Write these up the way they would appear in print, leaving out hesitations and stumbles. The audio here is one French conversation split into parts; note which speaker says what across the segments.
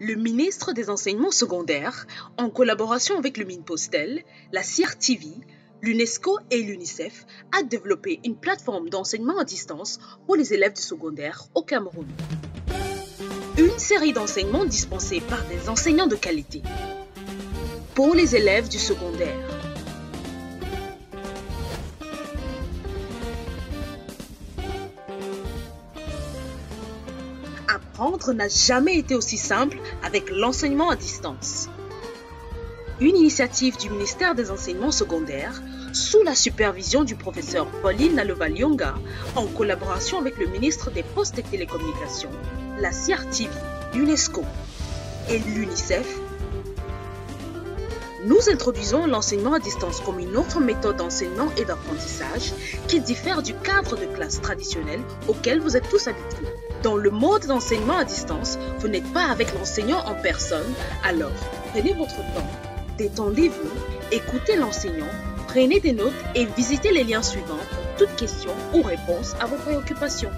Speaker 1: Le ministre des Enseignements secondaires, en collaboration avec le Minpostel, la CRTV, l'UNESCO et l'UNICEF, a développé une plateforme d'enseignement à distance pour les élèves du secondaire au Cameroun. Une série d'enseignements dispensés par des enseignants de qualité pour les élèves du secondaire. Apprendre n'a jamais été aussi simple avec l'enseignement à distance. Une initiative du ministère des Enseignements secondaires sous la supervision du professeur Pauline Nalova-Lyonga en collaboration avec le ministre des Postes et Télécommunications, la CRTV, l'UNESCO et l'UNICEF. Nous introduisons l'enseignement à distance comme une autre méthode d'enseignement et d'apprentissage qui diffère du cadre de classe traditionnel auquel vous êtes tous habitués. Dans le mode d'enseignement à distance, vous n'êtes pas avec l'enseignant en personne, alors prenez votre temps, détendez-vous, écoutez l'enseignant, prenez des notes et visitez les liens suivants pour toute question ou réponse à vos préoccupations.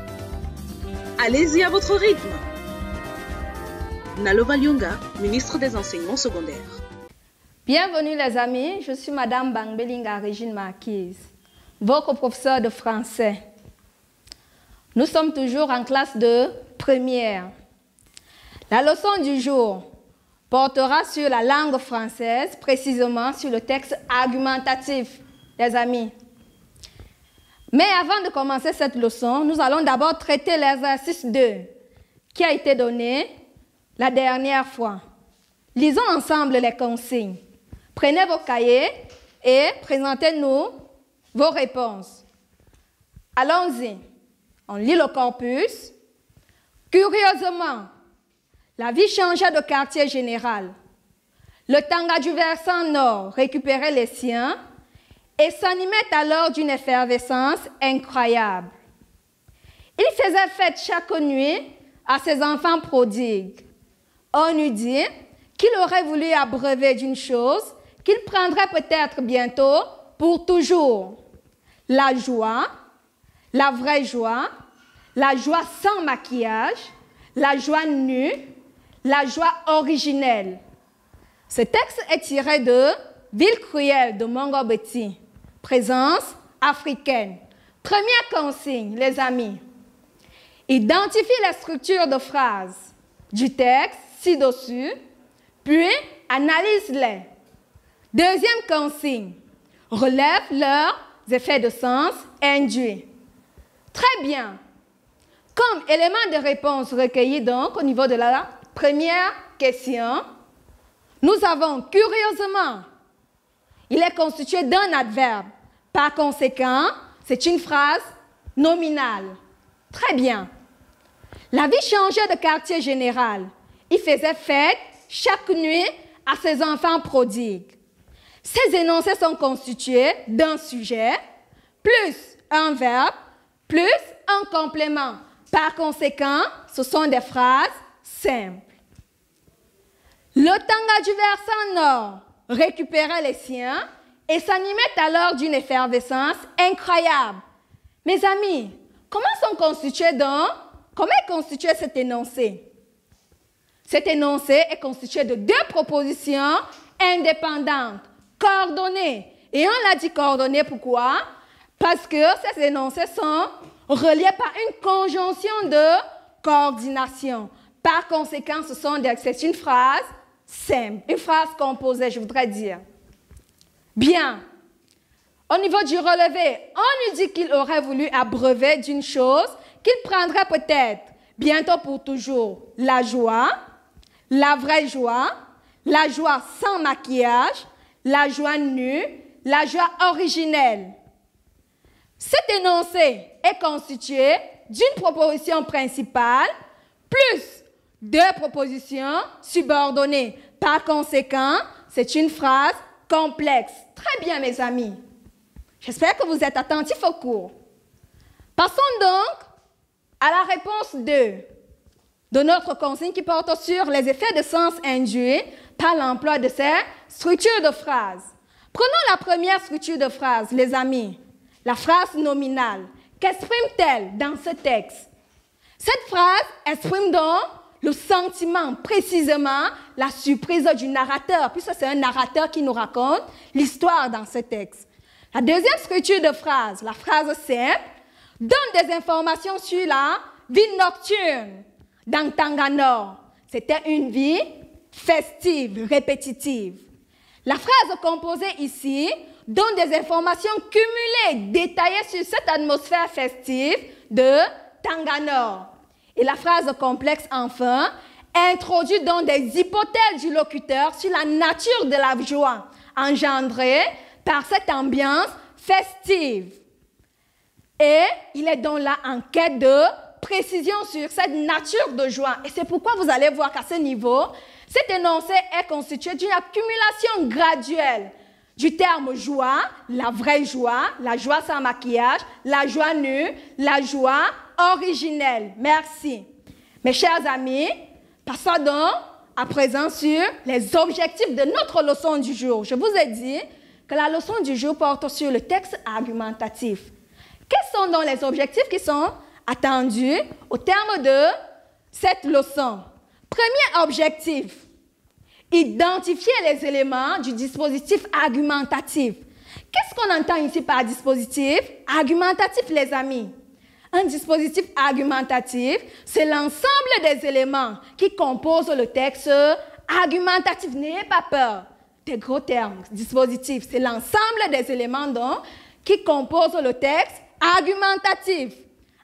Speaker 1: Allez-y à votre rythme. Nalova-Lyonga, ministre des Enseignements secondaires.
Speaker 2: Bienvenue les amis, je suis Madame Bangbelinga Régine Marquise, votre professeure de français. Nous sommes toujours en classe de première. La leçon du jour portera sur la langue française, précisément sur le texte argumentatif, les amis. Mais avant de commencer cette leçon, nous allons d'abord traiter l'exercice 2 qui a été donné la dernière fois. Lisons ensemble les consignes. Prenez vos cahiers et présentez-nous vos réponses. Allons-y. On lit le corpus. Curieusement, la vie changeait de quartier général. Le Tanga du versant nord récupérait les siens et s'animait alors d'une effervescence incroyable. Il faisait fête chaque nuit à ses enfants prodigues. On eût dit qu'il aurait voulu abreuver d'une chose qu'il prendrait peut-être bientôt pour toujours. La joie, la vraie joie, la joie sans maquillage, la joie nue, la joie originelle. Ce texte est tiré de Ville cruelle de Mongo Betty, présence africaine. Première consigne, les amis. Identifie la structure de phrase du texte ci-dessus, puis analyse-les. Deuxième consigne, relève leurs effets de sens induits. Très bien. Comme élément de réponse recueilli donc au niveau de la première question, nous avons curieusement, il est constitué d'un adverbe. Par conséquent, c'est une phrase nominale. Très bien. La vie changeait de quartier général. Il faisait fête chaque nuit à ses enfants prodigues. Ces énoncés sont constitués d'un sujet, plus un verbe, plus un complément. Par conséquent, ce sont des phrases simples. Le Tanga du versant nord récupérait les siens et s'animait alors d'une effervescence incroyable. Mes amis, comment est constitué cet énoncé? Cet énoncé est constitué de deux propositions indépendantes, coordonnées. Et on l'a dit coordonnées, pourquoi? Parce que ces énoncés sont reliés par une conjonction de coordination. Par conséquent, c'est une phrase simple, une phrase composée, je voudrais dire. Bien. Au niveau du relevé, on lui dit qu'il aurait voulu abreuver d'une chose qu'il prendrait peut-être bientôt pour toujours la joie, la vraie joie, la joie sans maquillage, la joie nue, la joie originelle. Cet énoncé est constitué d'une proposition principale plus deux propositions subordonnées. Par conséquent, c'est une phrase complexe. Très bien, mes amis. J'espère que vous êtes attentifs au cours. Passons donc à la réponse 2 de notre consigne qui porte sur les effets de sens induits par l'emploi de ces structures de phrases. Prenons la première structure de phrase, les amis. La phrase nominale. Qu'exprime-t-elle dans ce texte? Cette phrase exprime donc le sentiment, précisément la surprise du narrateur, puisque c'est un narrateur qui nous raconte l'histoire dans ce texte. La deuxième structure de phrase, la phrase simple, donne des informations sur la vie nocturne dans Tanganor. C'était une vie festive, répétitive. La phrase composée ici donne des informations cumulées, détaillées sur cette atmosphère festive de Tanganor. Et la phrase complexe, enfin, introduit donc des hypothèses du locuteur sur la nature de la joie engendrée par cette ambiance festive. Et il est donc là en quête de précision sur cette nature de joie. Et c'est pourquoi vous allez voir qu'à ce niveau, cet énoncé est constitué d'une accumulation graduelle du terme joie, la vraie joie, la joie sans maquillage, la joie nue, la joie originelle. Merci. Mes chers amis, passons donc à présent sur les objectifs de notre leçon du jour. Je vous ai dit que la leçon du jour porte sur le texte argumentatif. Quels sont donc les objectifs qui sont attendus au terme de cette leçon? Premier objectif, identifier les éléments du dispositif argumentatif. Qu'est-ce qu'on entend ici par dispositif argumentatif, les amis? Un dispositif argumentatif, c'est l'ensemble des éléments qui composent le texte argumentatif. N'ayez pas peur des gros termes. Dispositif, c'est l'ensemble des éléments donc, qui composent le texte argumentatif.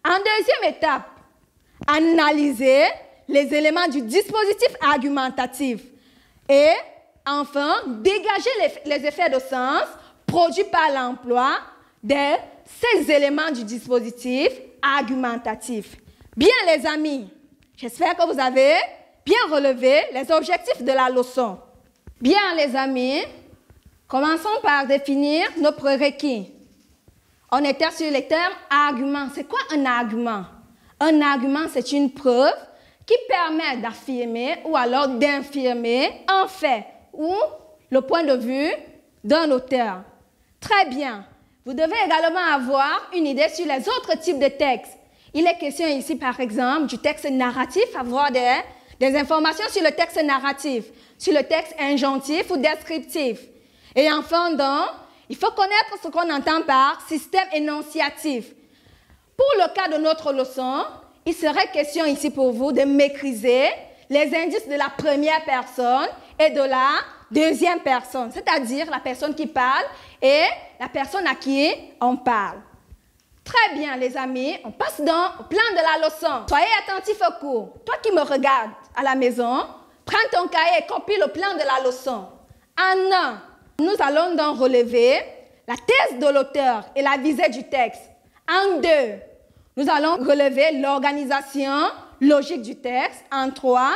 Speaker 2: En deuxième étape, analyser les éléments du dispositif argumentatif. Et enfin, dégager les effets de sens produits par l'emploi de ces éléments du dispositif argumentatif. Bien les amis, j'espère que vous avez bien relevé les objectifs de la leçon. Bien les amis, commençons par définir nos prérequis. On était sur les termes argument. C'est quoi un argument? Un argument, c'est une preuve qui permet d'affirmer ou alors d'infirmer un fait ou le point de vue d'un auteur. Très bien. Vous devez également avoir une idée sur les autres types de textes. Il est question ici, par exemple, du texte narratif, avoir des informations sur le texte narratif, sur le texte injonctif ou descriptif. Et enfin, donc, il faut connaître ce qu'on entend par système énonciatif. Pour le cas de notre leçon, il serait question ici pour vous de maîtriser les indices de la première personne et de la deuxième personne, c'est-à-dire la personne qui parle et la personne à qui on parle. Très bien, les amis, on passe donc au plan de la leçon. Soyez attentifs au cours. Toi qui me regardes à la maison, prends ton cahier et copie le plan de la leçon. En 1, nous allons donc relever la thèse de l'auteur et la visée du texte. En 2, nous allons relever l'organisation logique du texte. En 3,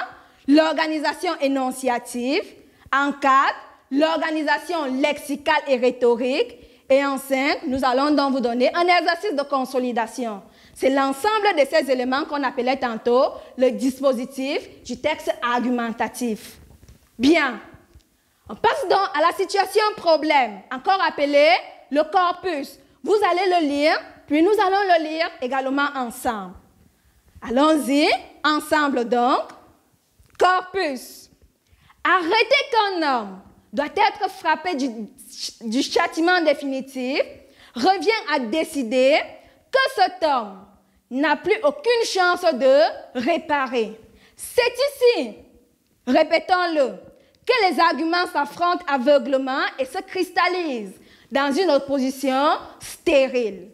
Speaker 2: l'organisation énonciative. En 4, l'organisation lexicale et rhétorique. Et en 5, nous allons donc vous donner un exercice de consolidation. C'est l'ensemble de ces éléments qu'on appelait tantôt le dispositif du texte argumentatif. Bien. On passe donc à la situation problème, encore appelé le corpus. Vous allez le lire, puis nous allons le lire également ensemble. Allons-y, ensemble donc. Corpus. Arrêtez qu'un homme doit être frappé du châtiment définitif, revient à décider que cet homme n'a plus aucune chance de réparer. C'est ici, répétons-le, que les arguments s'affrontent aveuglement et se cristallisent dans une opposition stérile.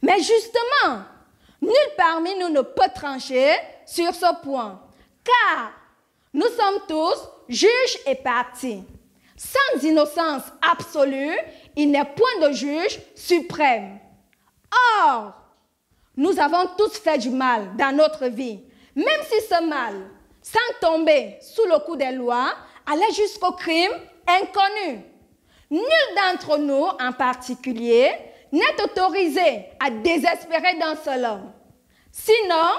Speaker 2: Mais justement, nul parmi nous ne peut trancher sur ce point, car nous sommes tous juges et parties. Sans innocence absolue, il n'est point de juge suprême. Or, nous avons tous fait du mal dans notre vie, même si ce mal, sans tomber sous le coup des lois, allait jusqu'au crime inconnu. Nul d'entre nous, en particulier, n'est autorisé à désespérer d'un seul homme. Sinon,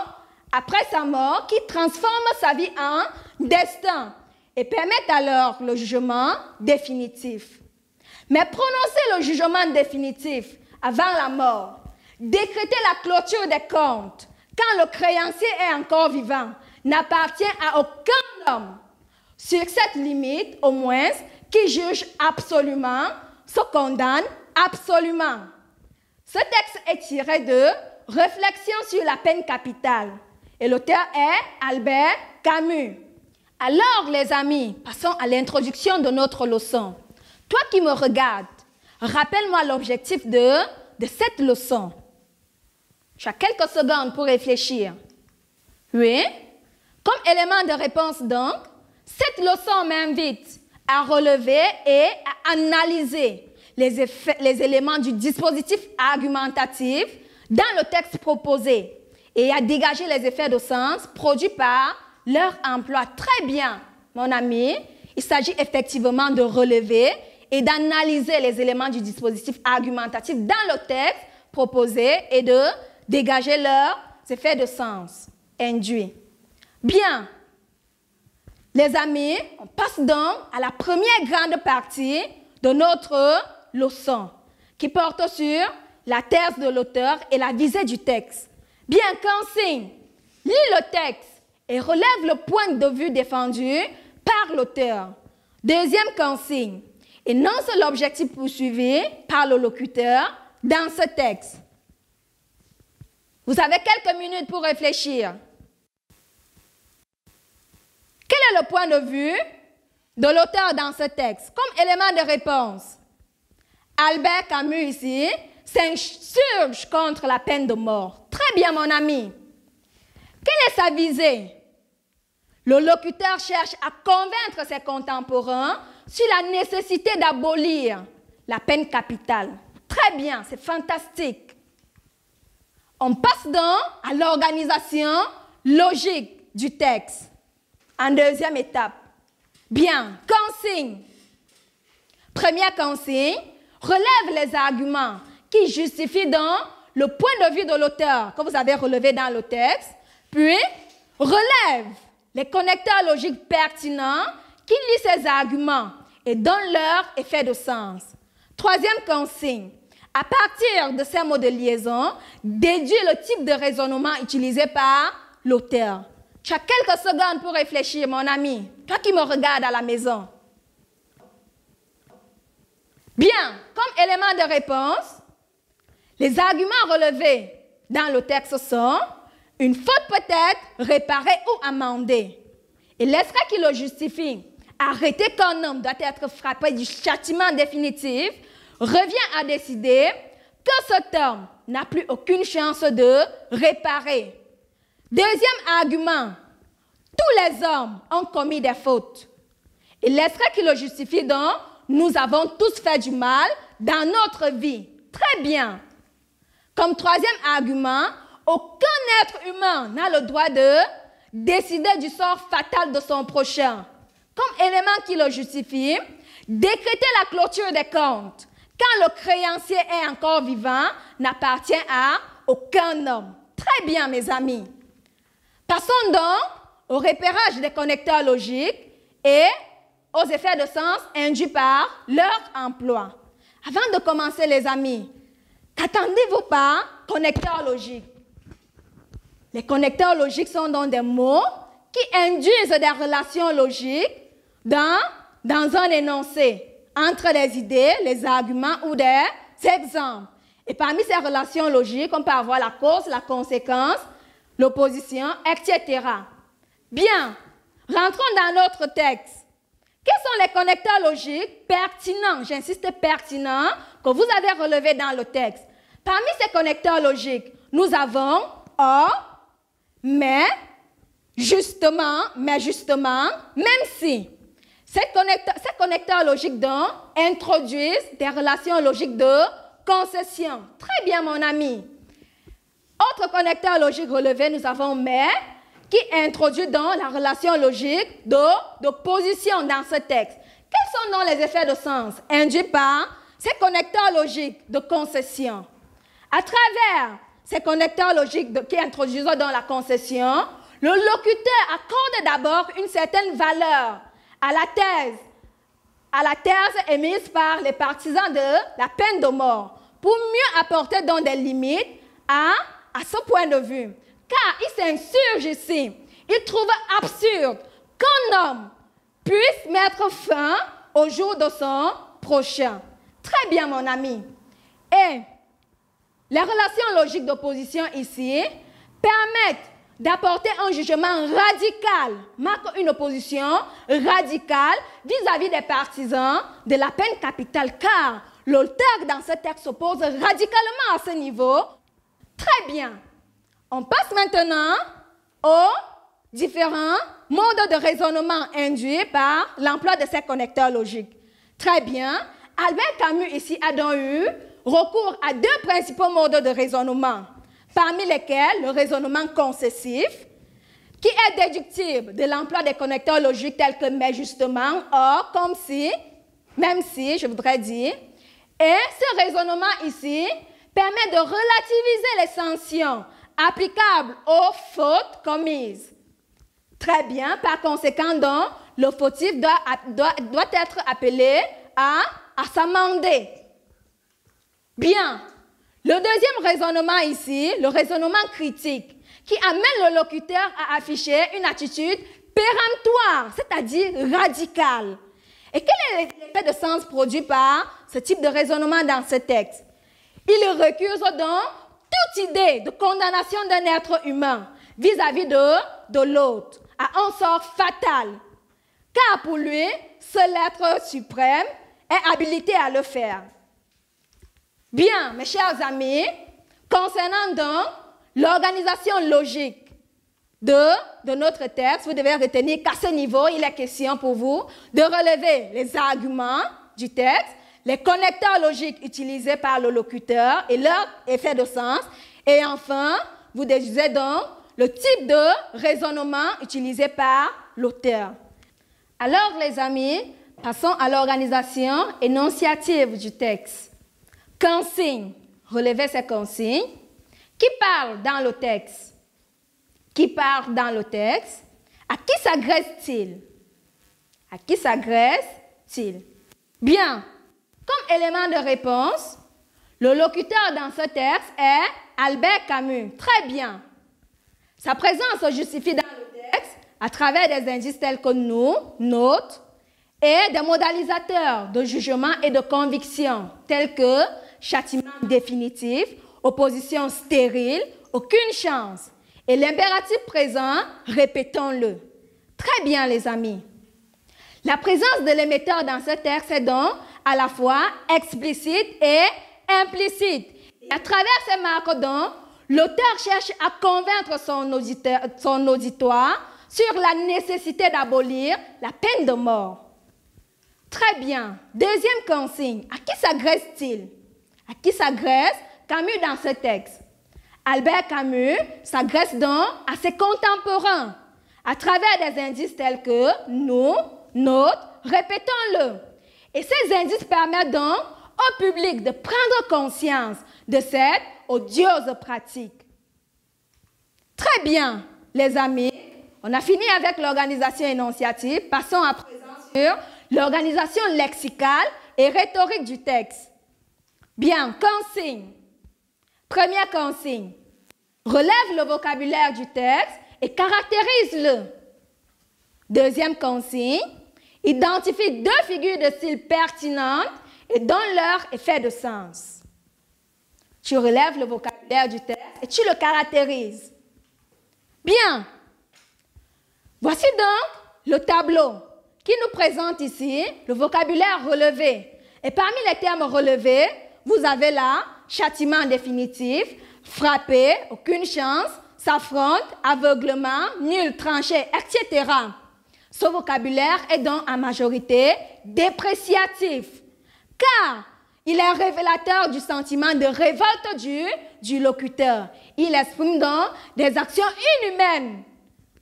Speaker 2: après sa mort, qui transforme sa vie en destin et permet alors le jugement définitif. Mais prononcer le jugement définitif avant la mort, décréter la clôture des comptes quand le créancier est encore vivant, n'appartient à aucun homme. Sur cette limite, au moins, qui juge absolument, se condamne absolument. Ce texte est tiré de Réflexions sur la peine capitale. Et l'auteur est Albert Camus. Alors, les amis, passons à l'introduction de notre leçon. Toi qui me regardes, rappelle-moi l'objectif de cette leçon. Tu as quelques secondes pour réfléchir. Oui? Comme élément de réponse donc, cette leçon m'invite à relever et à analyser les éléments du dispositif argumentatif dans le texte proposé et à dégager les effets de sens produits par leur emploi. Très bien, mon ami. Il s'agit effectivement de relever et d'analyser les éléments du dispositif argumentatif dans le texte proposé et de dégager leurs effets de sens induits. Bien, les amis, on passe donc à la première grande partie de notre leçon qui porte sur la thèse de l'auteur et la visée du texte. Bien, consigne, lis le texte et relève le point de vue défendu par l'auteur. Deuxième consigne, énonce l'objectif poursuivi par le locuteur dans ce texte. Vous avez quelques minutes pour réfléchir. Quel est le point de vue de l'auteur dans ce texte comme élément de réponse? Albert Camus ici s'insurge contre la peine de mort. Très bien, mon ami. Quelle est sa visée? Le locuteur cherche à convaincre ses contemporains sur la nécessité d'abolir la peine capitale. Très bien, c'est fantastique. On passe donc à l'organisation logique du texte. En deuxième étape. Bien, consigne. Première consigne, relève les arguments qui justifient donc le point de vue de l'auteur que vous avez relevé dans le texte, puis relève les connecteurs logiques pertinents qui lisent ces arguments et donnent leur effet de sens. Troisième consigne, à partir de ces mots de liaison, déduis le type de raisonnement utilisé par l'auteur. Tu as quelques secondes pour réfléchir, mon ami, toi qui me regardes à la maison. Bien, comme élément de réponse, les arguments relevés dans le texte sont une faute peut-être réparée ou amendée. Et l'extrait qui le justifie, arrêter qu'un homme doit être frappé du châtiment définitif, revient à décider que cet homme n'a plus aucune chance de réparer. Deuxième argument, tous les hommes ont commis des fautes. Et l'extrait qui le justifie donc, nous avons tous fait du mal dans notre vie. Très bien. Comme troisième argument, aucun être humain n'a le droit de décider du sort fatal de son prochain. Comme élément qui le justifie, décréter la clôture des comptes quand le créancier est encore vivant n'appartient à aucun homme. Très bien, mes amis. Passons donc au repérage des connecteurs logiques et aux effets de sens induits par leur emploi. Avant de commencer, les amis, qu'attendez-vous par connecteurs logiques? Les connecteurs logiques sont donc des mots qui induisent des relations logiques dans un énoncé, entre les idées, les arguments ou des exemples. Et parmi ces relations logiques, on peut avoir la cause, la conséquence, l'opposition, etc. Bien, rentrons dans notre texte. Quels sont les connecteurs logiques pertinents, j'insiste pertinents, que vous avez relevés dans le texte? Parmi ces connecteurs logiques, nous avons or, mais, justement, même si. Ces connecteurs logiques donc introduisent des relations logiques de concession. Très bien, mon ami. Autre connecteur logique relevé, nous avons mais, qui introduit donc la relation logique de position dans ce texte. Quels sont donc les effets de sens induits par ces connecteurs logiques de concession? À travers ces connecteurs logiques qui introduisent dans la concession, le locuteur accorde d'abord une certaine valeur à la thèse émise par les partisans de la peine de mort, pour mieux apporter donc des limites à ce point de vue. Car il s'insurge ici, il trouve absurde qu'un homme puisse mettre fin au jour de son prochain. Très bien, mon ami. Et les relations logiques d'opposition ici permettent d'apporter un jugement radical, marque une opposition radicale vis-à-vis des partisans de la peine capitale, car l'auteur dans ce texte s'oppose radicalement à ce niveau. Très bien. On passe maintenant aux différents modes de raisonnement induits par l'emploi de ces connecteurs logiques. Très bien. Albert Camus ici a donc eu recours à deux principaux modes de raisonnement, parmi lesquels le raisonnement concessif, qui est déductible de l'emploi des connecteurs logiques tels que mais justement, or, comme si, même si, je voudrais dire. Et ce raisonnement ici permet de relativiser les sanctions applicables aux fautes commises. Très bien, par conséquent, donc, le fautif doit être appelé à s'amender. Bien. Le deuxième raisonnement ici, le raisonnement critique, qui amène le locuteur à afficher une attitude péremptoire, c'est-à-dire radicale. Et quel est l'effet de sens produit par ce type de raisonnement dans ce texte? Il recuse donc toute idée de condamnation d'un être humain vis-à-vis de l'autre, à un sort fatal, car pour lui, seul l'être suprême est habilité à le faire. Bien, mes chers amis, concernant donc l'organisation logique de notre texte, vous devez retenir qu'à ce niveau, il est question pour vous de relever les arguments du texte, les connecteurs logiques utilisés par le locuteur et leur effet de sens, et enfin, vous déduisez donc le type de raisonnement utilisé par l'auteur. Alors, les amis, passons à l'organisation énonciative du texte. Consignes, relevez ces consignes. Qui parle dans le texte? Qui parle dans le texte? À qui s'agresse-t-il? À qui s'agresse-t-il? Bien, comme élément de réponse, le locuteur dans ce texte est Albert Camus. Très bien. Sa présence se justifie dans le texte à travers des indices tels que nous, notre, et des modalisateurs de jugement et de conviction tels que châtiment définitif, opposition stérile, aucune chance. Et l'impératif présent, répétons-le. Très bien, les amis. La présence de l'émetteur dans ce texte est donc à la fois explicite et implicite. Et à travers ces marques, donc, l'auteur cherche à convaincre son auditoire sur la nécessité d'abolir la peine de mort. Très bien. Deuxième consigne. À qui s'agresse-t-il? À qui s'agresse Camus dans ce texte? Albert Camus s'agresse donc à ses contemporains à travers des indices tels que nous, notre, répétons-le. Et ces indices permettent donc au public de prendre conscience de cette odieuse pratique. Très bien, les amis. On a fini avec l'organisation énonciative. Passons à présent sur l'organisation lexicale et rhétorique du texte. Bien, consigne. Première consigne. Relève le vocabulaire du texte et caractérise-le. Deuxième consigne. Identifie deux figures de style pertinentes et donne leur effet de sens. Tu relèves le vocabulaire du texte et tu le caractérises. Bien. Voici donc le tableau qui nous présente ici le vocabulaire relevé. Et parmi les termes relevés, vous avez là châtiment définitif, frapper, aucune chance, s'affronte, aveuglement, nul, tranché, etc. Ce vocabulaire est donc en majorité dépréciatif, car il est révélateur du sentiment de révolte du locuteur. Il exprime donc des actions inhumaines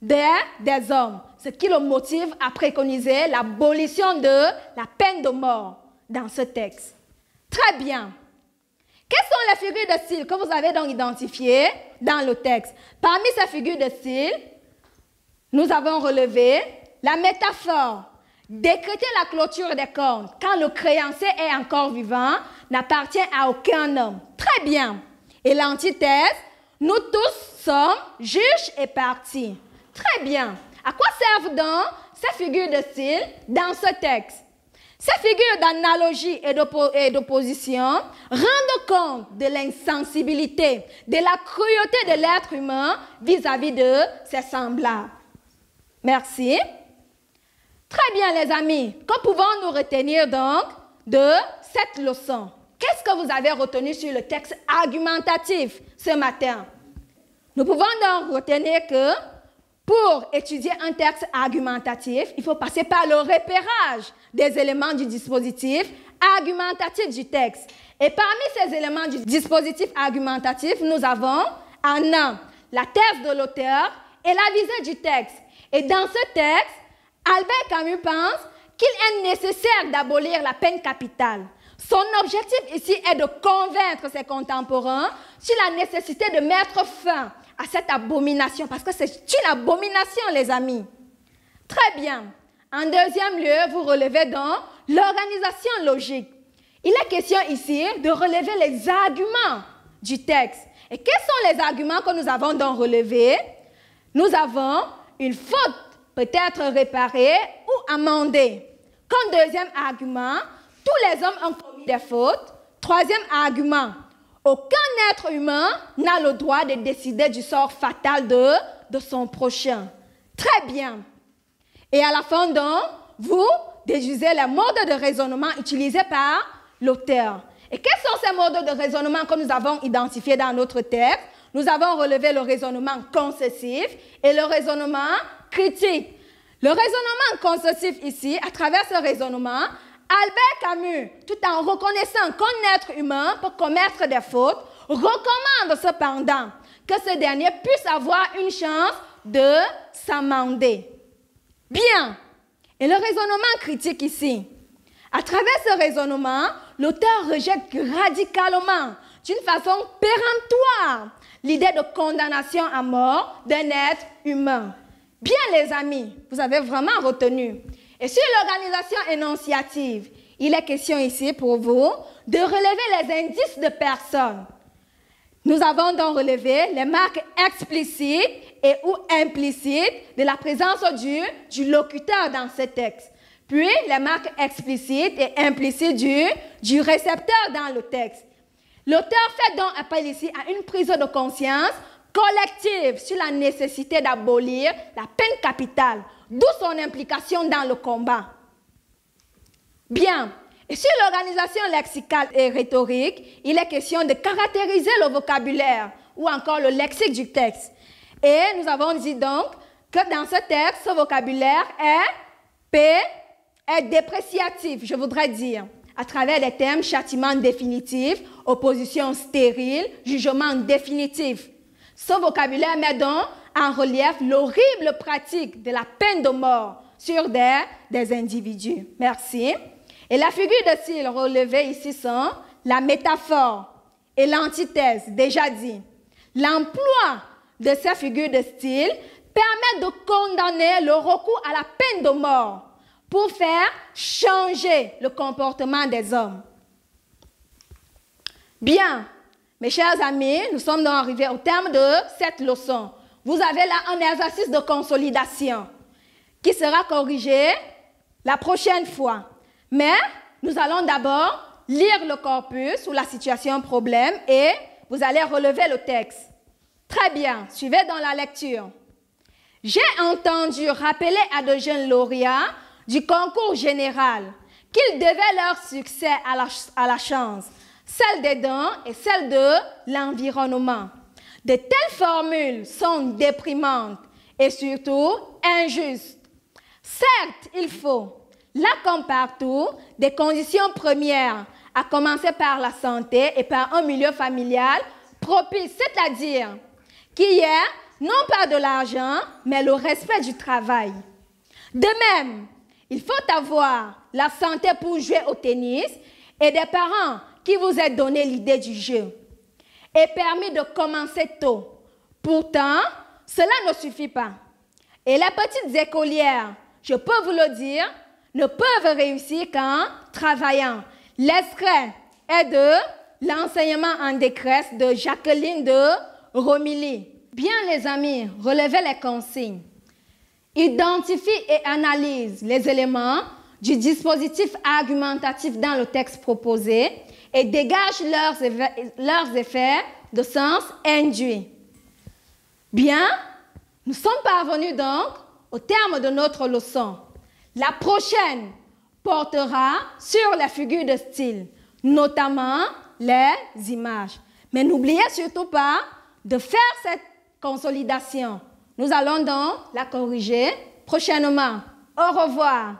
Speaker 2: des hommes, ce qui le motive à préconiser l'abolition de la peine de mort dans ce texte. Très bien. Quelles sont les figures de style que vous avez donc identifiées dans le texte? Parmi ces figures de style, nous avons relevé la métaphore. Décréter la clôture des comptes quand le créancier est encore vivant n'appartient à aucun homme. Très bien. Et l'antithèse, nous tous sommes juges et parties. Très bien. À quoi servent donc ces figures de style dans ce texte? Ces figures d'analogie et d'opposition rendent compte de l'insensibilité, de la cruauté de l'être humain vis-à-vis de ses semblables. Merci. Très bien, les amis. Que pouvons-nous retenir donc de cette leçon? Qu'est-ce que vous avez retenu sur le texte argumentatif ce matin? Nous pouvons donc retenir que pour étudier un texte argumentatif, il faut passer par le repérage des éléments du dispositif argumentatif du texte. Et parmi ces éléments du dispositif argumentatif, nous avons en un la thèse de l'auteur et la visée du texte. Et dans ce texte, Albert Camus pense qu'il est nécessaire d'abolir la peine capitale. Son objectif ici est de convaincre ses contemporains sur la nécessité de mettre fin à cette abomination, parce que c'est une abomination, les amis. Très bien. En deuxième lieu, vous relevez donc l'organisation logique. Il est question ici de relever les arguments du texte. Et quels sont les arguments que nous avons donc relevés? Nous avons une faute peut-être réparée ou amendée. Comme deuxième argument, tous les hommes ont commis des fautes. Troisième argument, aucun être humain n'a le droit de décider du sort fatal de son prochain. Très bien. Et à la fin, donc, vous déduisez les modes de raisonnement utilisés par l'auteur. Et quels sont ces modes de raisonnement que nous avons identifiés dans notre texte? Nous avons relevé le raisonnement concessif et le raisonnement critique. Le raisonnement concessif ici, à travers ce raisonnement, Albert Camus, tout en reconnaissant qu'un être humain peut commettre des fautes, recommande cependant que ce dernier puisse avoir une chance de s'amender. Bien. Et le raisonnement critique ici. À travers ce raisonnement, l'auteur rejette radicalement, d'une façon péremptoire, l'idée de condamnation à mort d'un être humain. Bien, les amis, vous avez vraiment retenu. Et sur l'organisation énonciative, il est question ici pour vous de relever les indices de personnes. Nous avons donc relevé les marques explicites et ou implicites de la présence du locuteur dans ce texte. Puis les marques explicites et implicites du récepteur dans le texte. L'auteur fait donc appel ici à une prise de conscience collective sur la nécessité d'abolir la peine capitale, d'où son implication dans le combat. Bien. Et sur l'organisation lexicale et rhétorique, il est question de caractériser le vocabulaire ou encore le lexique du texte. Et nous avons dit donc que dans ce texte, ce vocabulaire est dépréciatif, je voudrais dire, à travers les termes châtiment définitif, opposition stérile, jugement définitif. Ce vocabulaire met donc en relief l'horrible pratique de la peine de mort sur des individus. Merci. Et la figure de style relevée ici sont la métaphore et l'antithèse, déjà dit. L'emploi de ces figures de style permet de condamner le recours à la peine de mort pour faire changer le comportement des hommes. Bien, mes chers amis, nous sommes donc arrivés au terme de cette leçon. Vous avez là un exercice de consolidation qui sera corrigé la prochaine fois. Mais nous allons d'abord lire le corpus ou la situation problème et vous allez relever le texte. Très bien, suivez dans la lecture. J'ai entendu rappeler à de jeunes lauréats du concours général qu'ils devaient leur succès à la chance, celle des dons et celle de l'environnement. De telles formules sont déprimantes et surtout injustes. Certes, il faut, là comme partout, des conditions premières, à commencer par la santé et par un milieu familial propice, c'est-à-dire qu'il y ait non pas de l'argent, mais le respect du travail. De même, il faut avoir la santé pour jouer au tennis et des parents qui vous aient donné l'idée du jeu et permis de commencer tôt. Pourtant, cela ne suffit pas. Et les petites écolières, je peux vous le dire, ne peuvent réussir qu'en travaillant. L'extrait est de l'enseignement en détresse de Jacqueline de Romilly. Bien les amis, relevez les consignes. Identifie et analyse les éléments du dispositif argumentatif dans le texte proposé et dégage leurs effets de sens induit. Bien, nous sommes parvenus donc au terme de notre leçon. La prochaine portera sur la figure de style, notamment les images. Mais n'oubliez surtout pas de faire cette consolidation. Nous allons donc la corriger prochainement. Au revoir.